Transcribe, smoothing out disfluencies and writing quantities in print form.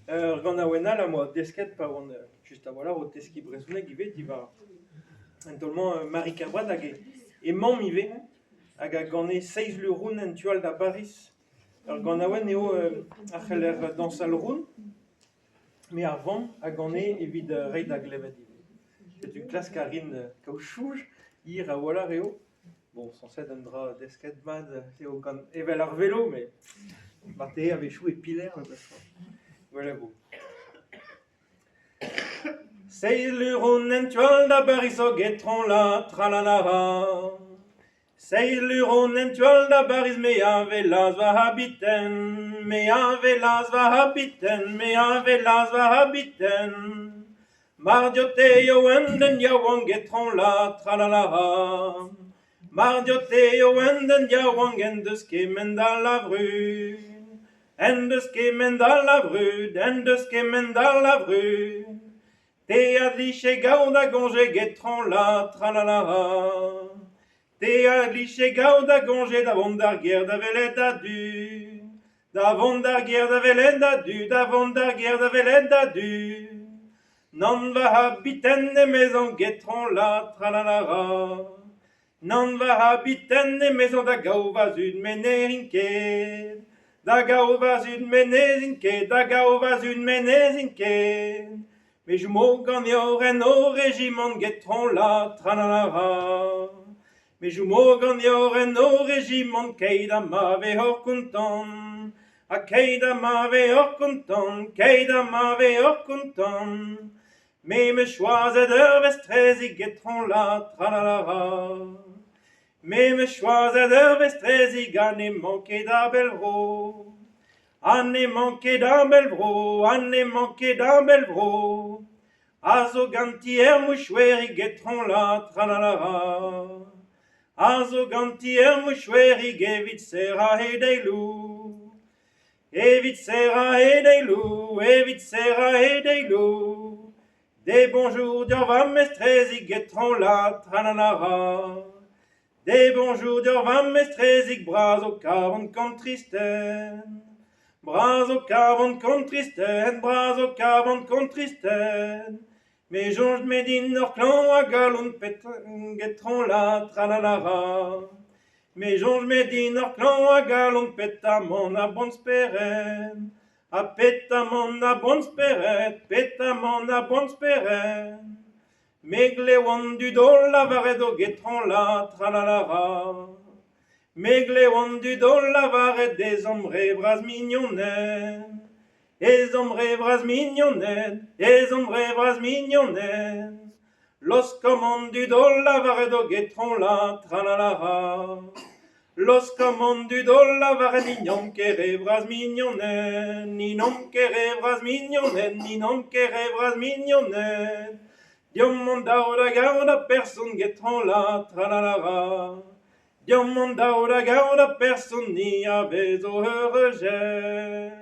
Gant a-wena la moi desket pa on just a voilà o teski brezhoneg ivet iva entolman Marie Cabrat hag e mamm ivet hag a gane 6 luroun en tual da Baris. Gant a-wen eo a c'heller dansal roun, me ar vamm a gane evit reiñ da glevet ivet. C'est une classe Karine Kauchouj, hier à voilà Réo. Bon, sans ça dra desket mad, c'est au can evel ar vélo, mais Marté avait chou et pilaire. Voilà vous. Seis luron entual da Baris o getron la tralalala. Seis luron entual da Baris me avelas va habiten, me avelas va habiten, me avelas va habiten. Mardioteo enden yawang getron la tralalala. Mardioteo enden yawang endeske menda la vru. Endeske menda la vru, endeske menda la vru. Te adliche gauda gonge getron la tralalala. Te adliche gauda gonge davon dar guerre d'avelet du. Davon dar guerre d'avelet du, davon dar guerre d'avelet du. Non va habiten des maisons getron la tralalala. Non va habiten des maisons da gauva zud menerinke. Da gauva zud menezinke, da gauva zud menezinke. Mais je m'ogan yoren au régiment getron la tralalala. Mais je m'ogan yoren au régiment keida mave hor content. A keida mave hor content, keida mave hor content. Mais me choiset de vestrezi getron la tralalala. Mais me choiset de vestrezi gane manqué da belvro. Anne manqué d'un bel vro, anne manqué d'un bel vro. Azo gantier mouchoueri getron la tralalala. Azo gantier mouchoueri gevit sera hedeilou. Evit sera hedeilou, evit sera hedeilou. Des bonjours d'orvam mestrezi getron la tralalala. Des bonjours d'orvam mestrezi bras au cavon comme tristen. Bras au cavon con tristen, bras au cavon con tristen. Mais jonge medin ur clan a galon getron la tralalala. Mais jonge medin ur clan a galon petamon a bon speren. A petamon a bon speret, petamon a bon speren. Mais glewan du dol la varedo getron la tralalala. Meglewan du dol lavaret des ombres bras mignonnettes. Des ombres bras mignonnettes, des ombres bras mignonnettes. Los commandes du dol lavaredo getron la tralalala. Los commandes du dol lavaret mignon kere bras mignonnettes. Ni non kere bras mignonnettes, ni non kere bras mignonnettes. Diomon dauda gauda personne getron la tralalala. Diomon dauda gauda personne n'y avait au rejet.